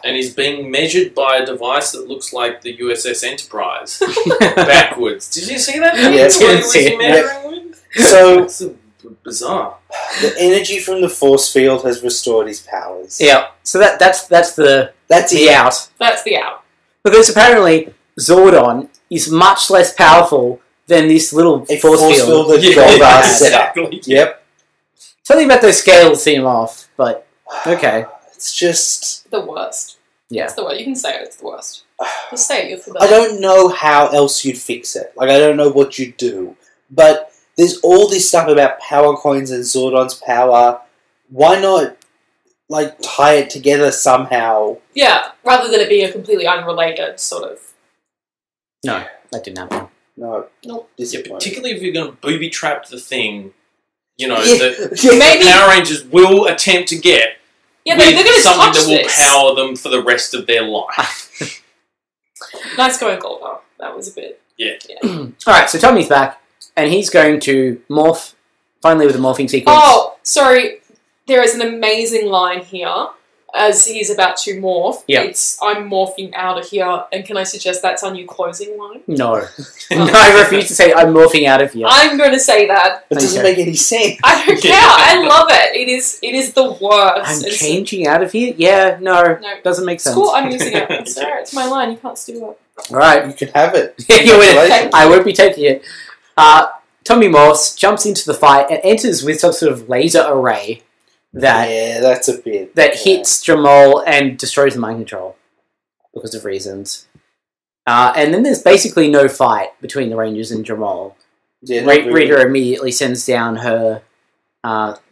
And he's being measured by a device that looks like the USS Enterprise backwards. Did you see that? Yeah, What didn't was see he it. measuring with? So It's bizarre. the energy from the force field has restored his powers. Yeah. So that's the That's the it. out. That's the out. Because apparently Zordon is much less powerful than this little A force field. that Goldar set up. exactly. Yep. Something about those scales seem off, but okay. It's just The worst. Yeah. It's the worst. You can say it, it's the worst. Just say it, you'll feel I better. don't know how else you'd fix it. Like I don't know what you'd do. But there's all this stuff about power coins and Zordon's power. Why not like tie it together somehow? Yeah, rather than it being a completely unrelated sort of. No, that didn't happen. No. Nope. Yeah, Disappointing. particularly if you're going to booby trap the thing, you know, Yeah. that Maybe. Power Rangers will attempt to get Yeah, but if with they're going to something touch that will this. power them for the rest of their life. Nice going, Goldar. That was a bit. Alright, so Tommy's back, and he's going to morph, finally with the morphing sequence. Oh, sorry. There is an amazing line here as he's about to morph. Yeah. It's, I'm morphing out of here, and can I suggest that's our new closing line? No. No, I refuse to say I'm morphing out of here. I'm going to say that. It doesn't Okay. make any sense. I don't care. I love it. It is the worst. I'm It's- changing out of here? Yeah, no, No. doesn't make It's sense. cool. I'm using it. It's there. It's my line. You can't steal it. Alright. You can have it. You win it. Congratulations. I won't be taking it. Tommy morphs, jumps into the fight, and enters with some sort of laser array that Yeah, that's a bit. that hits Jamal and destroys the mind control because of reasons. And then there's basically no fight between the Rangers and Jamal. Yeah, not really. Rita immediately sends down her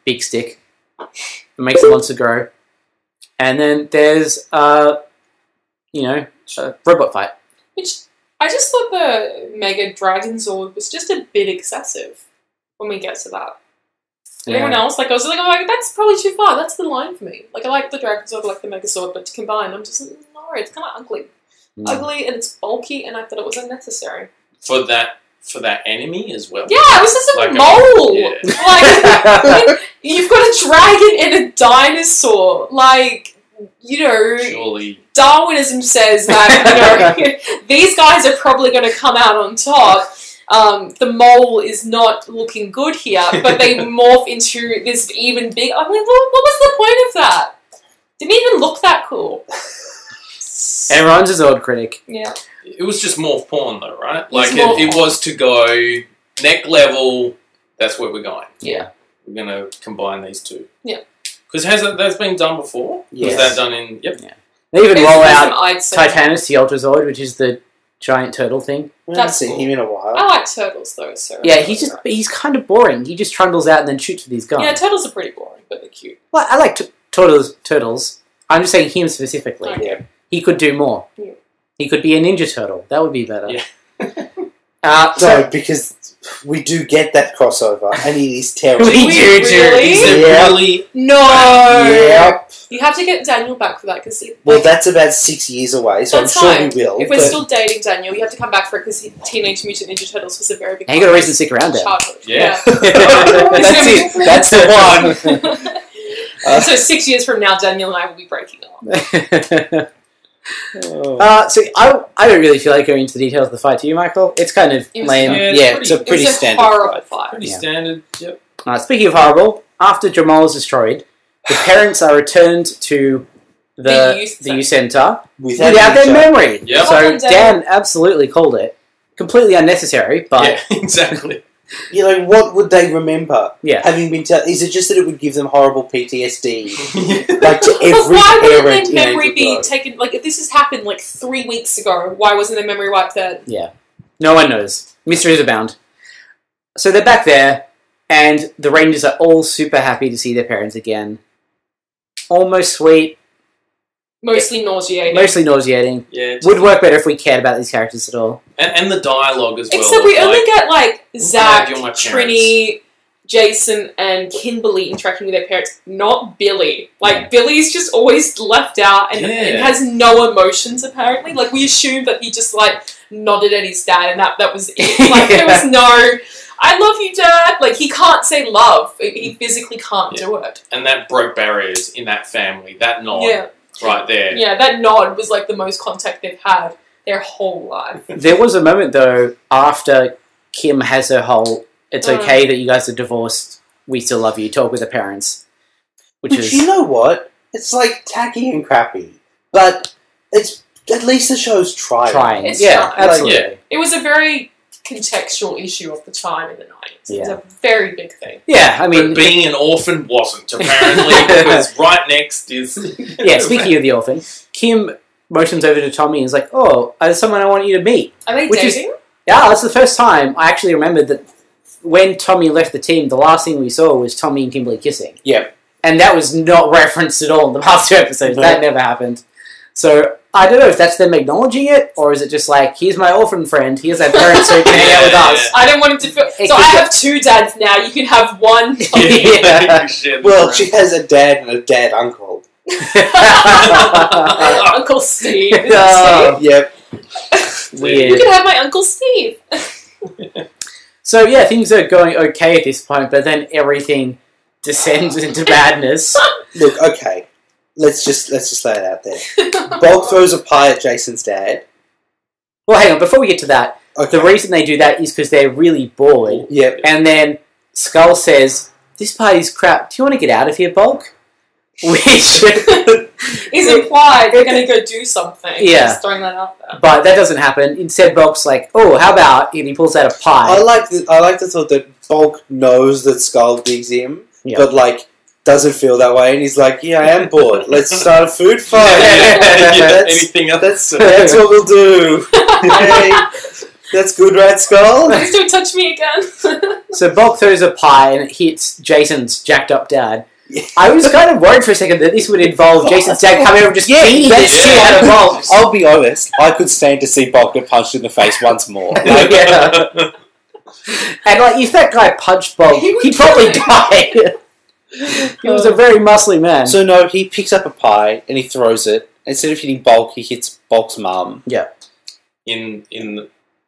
big stick and makes the monster grow. And then there's, a robot fight. Which I just thought the MegaDragonzord was just a bit excessive when we get to that. Anyone else? Like, I was like, that's probably too far. That's the line for me. Like, I like the Dragonzord, I like the Megazord, but to combine, I'm just, no, it's kind of ugly. Ugly, and it's bulky, and I thought it was unnecessary. For that enemy as well. Yeah, it was just a Like a- mole! yeah. Like, you've got a dragon and a dinosaur. Like, Surely. Darwinism says that, these guys are probably going to come out on top. The mole is not looking good here, but they morph into this even big. I mean, what was the point of that? Didn't even look that cool. Everyone's a Zord critic. Yeah. It was just morph porn, though, right? It's Like, morph it was to go neck level, that's where we're going. Yeah. We're going to combine these two. Yeah. Because that's been done before? Yes. Was that done in... Yep. They even It's roll awesome, out I'd say. Titanus, the Ultra Zord, which is the giant turtle thing. We haven't That's seen cool. him in a while. I like turtles though, so. Yeah, he's kind of boring. He just trundles out and then shoots with his gun. Yeah, turtles are pretty boring, but they're cute. Well, I like turtles. I'm just saying him specifically. Okay. Yeah. He could do more. Yeah. He could be a ninja turtle. That would be better. Yeah. No, because we do get that crossover, and it is terrible. We do. Really? Is there Yeah. really... No! Yep. You have to get Daniel back for that, because Well, that's about 6 years away, so That's I'm sure fine. we will. if we're but- still dating Daniel, you have to come back for it, because Teenage Mutant Ninja Turtles was a very big And you got a reason to stick around there. childhood. Yeah. That's it. That's the one. And so 6 years from now, Daniel and I will be breaking up. Oh. So I don't really feel like going into the details of the fight. Do you, Michael? It's kind of It was- lame. Yeah, It's a pretty it was a standard horrible fight. fight. Pretty Yeah. standard. Yep. Speaking of horrible, after Jamal is destroyed, the parents are returned to The youth center Without without their each other. memory. Yep. So Well done, Dan absolutely called it. Completely unnecessary, but Yeah, exactly. You know, what would they remember? yeah. Having been is it just that it would give them horrible PTSD? Yeah. Like to But every why wouldn't parent their in memory Angel be Grove. taken? Like, if this has happened like 3 weeks ago, why wasn't their memory wiped then? No one knows. Mysteries abound. So they're back there, and the Rangers are all super happy to see their parents again. Almost sweet, Mostly nauseating. mostly nauseating. Yeah. just- Would work better if we cared about these characters at all. And the dialogue as well. Except we of, only like, get like glad Zach, you're my parents. Trini, Jason and Kimberly interacting with their parents, not Billy. Like, Billy's just always left out and has no emotions, apparently. Like, we assumed that he just, like, nodded at his dad and that was it. Like, there was no, I love you, Dad. Like, he can't say love. He physically can't do it. And that broke barriers in that family. That nod right there. Yeah, that nod was, like, the most contact they've had their whole life. There was a moment, though, after Kim has her whole, it's okay that you guys are divorced, we still love you, talk with the parents. Which is... you know what? It's, like, tacky and crappy. But it's, at least the show's trying. It's yeah, trying. absolutely. Yeah. It was a very contextual issue of the time in the 90s. It was Yeah. a very big thing. Yeah, I mean... But being an orphan wasn't, apparently, because right next is... Yeah, speaking of the orphan, Kim motions over to Tommy and is like, oh, there's someone I want you to meet. Are they Which is- dating? Yeah, that's the first time I actually remembered that when Tommy left the team, the last thing we saw was Tommy and Kimberly kissing. Yep. And that was not referenced at all in the past 2 episodes. No. That never happened. So, I don't know if that's them acknowledging it, or is it just like, here's my orphan friend, here's our parents so he can hang out with us. I don't want him to feel... It So could I get- have 2 dads now. You can have one. Yeah. Well, she has a dad and a dad uncle. Uncle Steve. Is Oh, it Yep. Steve? You weird. can have my Uncle Steve. So, yeah, things are going okay at this point, but then everything descends into madness. Look, okay. Let's just lay it out there. Bulk throws a pie at Jason's dad. Well, hang on, before we get to that, Okay. the reason they do that is because they're really bored. Yep. And then Skull says, this party's crap. Do you want to get out of here, Bulk? Which... He's implied they're going to go do something. Yeah. Just throwing that out there. But that doesn't happen. Instead, Bulk's like, oh, how about... And he pulls out a pie. I like the thought that Bulk knows that Skull digs him, Yeah. but, like, doesn't feel that way, and he's like, yeah, I am bored. Let's start a food fight. That's- Anything else? That's what we'll do. Hey, that's good, right, Skull? Please don't touch me again. So Bulk throws a pie and it hits Jason's jacked up dad. I was kind of worried for a second that this would involve Jason's dad coming over and just beating the shit out of Bulk. I'll be honest, I could stand to see Bulk get punched in the face once more. Like, Yeah. And like, if that guy punched Bulk, He would he'd probably kill die. He was a very muscly man. so no, he picks up a pie and he throws it. Instead of hitting Bulk, he hits Bulk's mum. in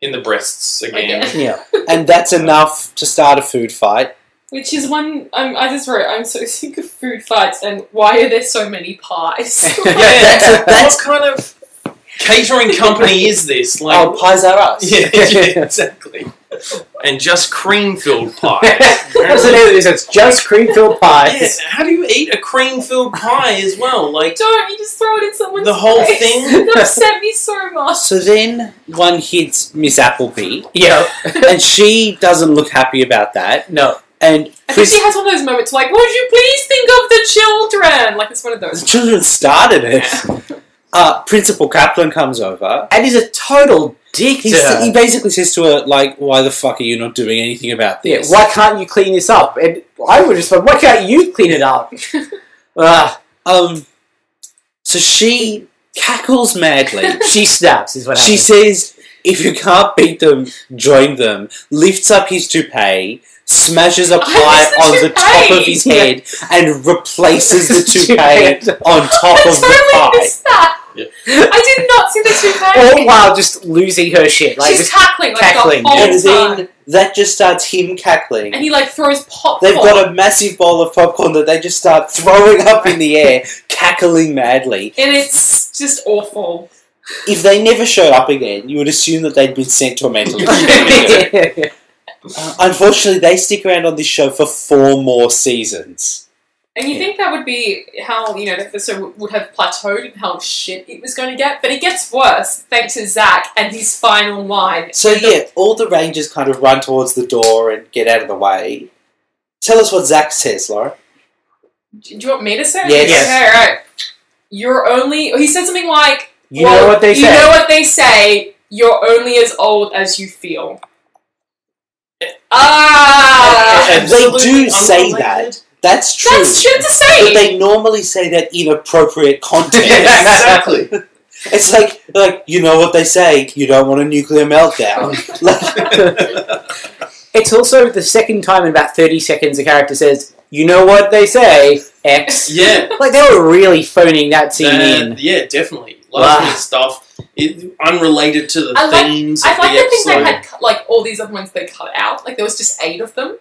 the breasts again. Yeah. And that's enough to start a food fight. Which is one... I just wrote, I'm so sick of food fights and why are there so many pies? Yeah, that's kind of catering company is this? Like, Oh, pies are us. yeah, exactly. And just cream-filled pie. That's the name of this. It's just cream-filled pies. Yeah, how do you eat a cream-filled pie as well? Like, Don't, you just throw it in someone's the whole face. thing? It upset me so much. So then one hits Miss Appleby, Yeah. and she doesn't look happy about that. No. And I think Chris, she has one of those moments like, would you please think of the children? Like, it's one of the those. children started it. Principal Kaplan comes over. And he's a total dick to her. He basically says to her, like, why the fuck are you not doing anything about Yeah, this? why can't you clean this up? And I would just why can't you clean it up? So she cackles madly. She snaps, is what She happens. says, if you can't beat them, join them. Lifts up his toupee, smashes a pie the on the top toupee? of his head, and replaces the toupee on top I of the totally pie. missed that. Yeah. I did not see the toupee. All while just losing her shit. Like, She's just cackling like cackling, the whole And time. then that just starts him cackling. And he like throws popcorn. They've got a massive bowl of popcorn that they just start throwing up in the air, cackling madly. And it's just awful. If they never showed up again, you would assume that they'd been sent to a mental institution. Unfortunately, they stick around on this show for 4 more seasons. And you think that would be how, you know, the episode would have plateaued and how shit it was going to get. But it gets worse thanks to Zach and his final line. So yeah, all the Rangers kind of run towards the door and get out of the way. Tell us what Zach says, Laura. Do you want me to say it? Yes. Okay, alright. You're only... He said something like... You know what they say. You know what they say. You're only as old as you feel. And they Absolutely do say unrelated. that. That's true. That's true to say. But they normally say that in appropriate context. Exactly. It's like you know what they say. You don't want a nuclear meltdown. Like, It's also the second time in about 30 seconds a character says, "You know what they say, X." Yeah. Like, they were really phoning that scene in. Yeah, definitely. Last minute stuff, unrelated to the themes of I like the the thing they episode. had, like, all these other ones they cut out. Like, there was just 8 of them.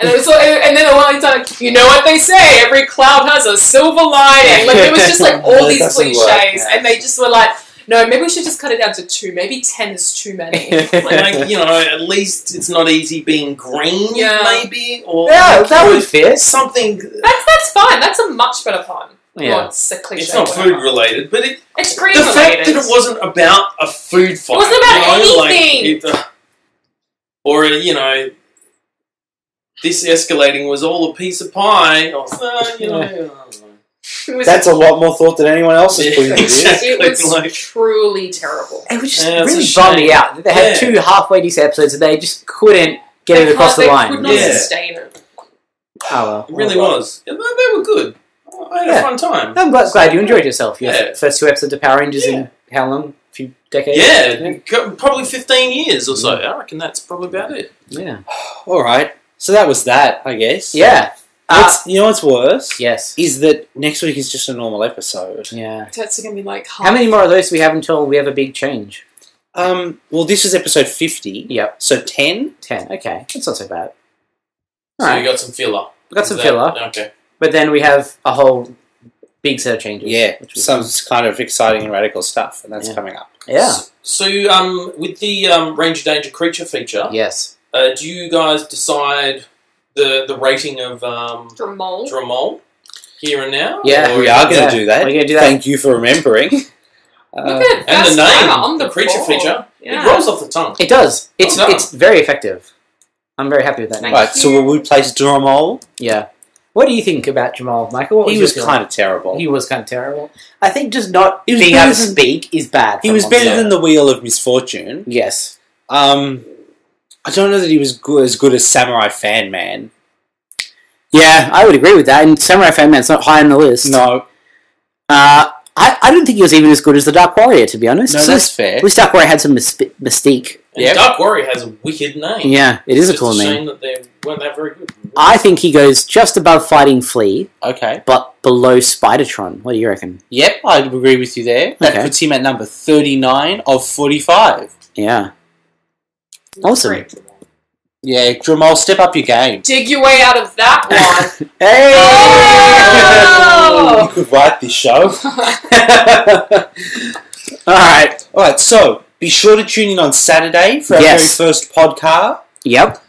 And, it was like, and then the one time, you know what they say, every cloud has a silver lining. Like, it was just like all these cliches. Yeah. And they just were like, no, maybe we should just cut it down to 2. Maybe 10 is too many. Like, you know, at least it's not easy being green, Yeah. maybe? Or Yeah, like, that you know, would fit. something... That's fine. That's a much better pun. Yeah. Well, it's a cliche. It's not whatever. food related, but It's green the fact related. that it wasn't about a food fight. wasn't about you know, anything. Or, you know, this escalating was all a piece of pie. Or, you know, I don't know. It was, That's a lot more thought than anyone else has Yeah, put into this. exactly. it was Like- truly terrible. It was just Yeah, it's a really bummed me shame. out. They had Yeah. 2 halfway decent episodes and they just couldn't get it across the They line. could not Yeah. sustain it. Oh well. It really Oh, well. was. Yeah, they were good. I had Yeah. a fun time. I'm glad you enjoyed yourself. Your Yeah. first 2 episodes of Power Rangers Yeah. in how long? A few decades? Yeah, probably 15 years or so. I reckon that's probably about it. Yeah. Alright, so that was that, I guess. Yeah. You know what's worse? Yes. Is that next week is just a normal episode. Yeah. That's going to be like How many more of those do we have until we have a big change? Well, this is episode 50. Yep. So 10? 10. Okay. That's not so bad. So Alright. you got some filler. We've got some filler. Okay. But then we have a whole big set of changes. Yeah, which was some kind of exciting and radical stuff, and that's Yeah. coming up. Yeah. So, with the Ranger Danger Creature feature, Yes. do you guys decide the rating of Dramol. Dramol here and now? Yeah. Or- We are going Yeah. to do that. We're gonna do that. Thank you for remembering. Look at And the first name, timer on the creature ball. feature, Yeah. it rolls off the tongue. It does. It's no. it's very effective. I'm very happy with that name. Right, so will we place Dromol? Yeah. What do you think about Jamal, Michael? What He your was feeling? kind of terrible. He was kind of terrible. I think just not He was being able better to than- speak is bad. He for was a better monster. than the Wheel of Misfortune. Yes. I don't know that he was as good as Samurai Fan Man. Yeah, I would agree with that. And Samurai Fan Man's not high on the list. No, I don't think he was even as good as the Dark Warrior, to be honest. no, So that's fair. at least Dark Warrior had some mystique. And Yep. Dark Warrior has a wicked name. Yeah, it is It's a cool just name. shame that they weren't that very good. I think he goes just above Fighting Flea, Okay. but below Spidertron. What do you reckon? Yep, I'd agree with you there. That Okay. puts him at number 39 of 45. Yeah. Awesome. Great. Yeah, Dromol, step up your game. Dig your way out of that one. Hey! Oh! You could write this show. Alright. Alright, so be sure to tune in on Saturday for our Yes. very first podcast. Yep.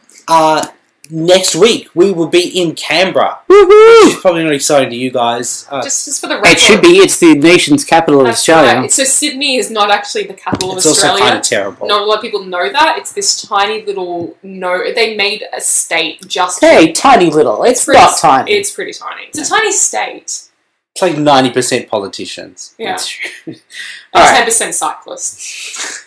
Next week, we will be in Canberra. Woohoo! It's probably not exciting to you guys. Just for the record. It should be. It's the nation's capital of That's Australia. right. So Sydney is not actually the capital of It's also Australia. kind of terrible. Not a lot of people know that. It's this tiny little they made a state just Hey, tiny little. It's pretty, not tiny. It's pretty tiny. It's a tiny state. It's like 90% politicians. Yeah. Alright. And 10% cyclists.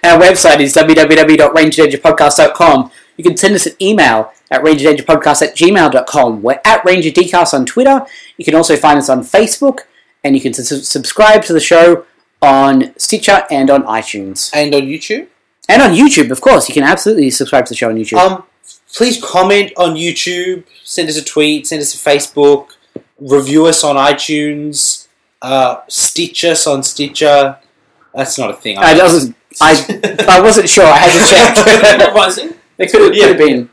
Our website is www.rangerdangerpodcast.com. You can send us an email at rangerdangerpodcast@gmail.com. We're at RangerDcast on Twitter. You can also find us on Facebook, and you can subscribe to the show on Stitcher and on iTunes. And on YouTube. And on YouTube, of course. You can absolutely subscribe to the show on YouTube. Please comment on YouTube, send us a tweet, send us a Facebook, review us on iTunes, stitch us on Stitcher. That's not a thing. I wasn't sure. I had to check. Improvising. It could have been.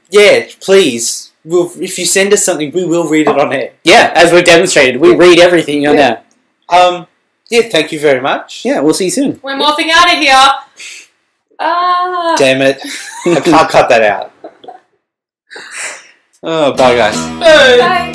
Yeah, please. If you send us something, we will read it on air. Yeah, as we've demonstrated. We read everything on there. Yeah, thank you very much. Yeah, we'll see you soon. We're morphing out of here. Damn it. I can't cut that out. Oh, bye guys. Hey. Bye.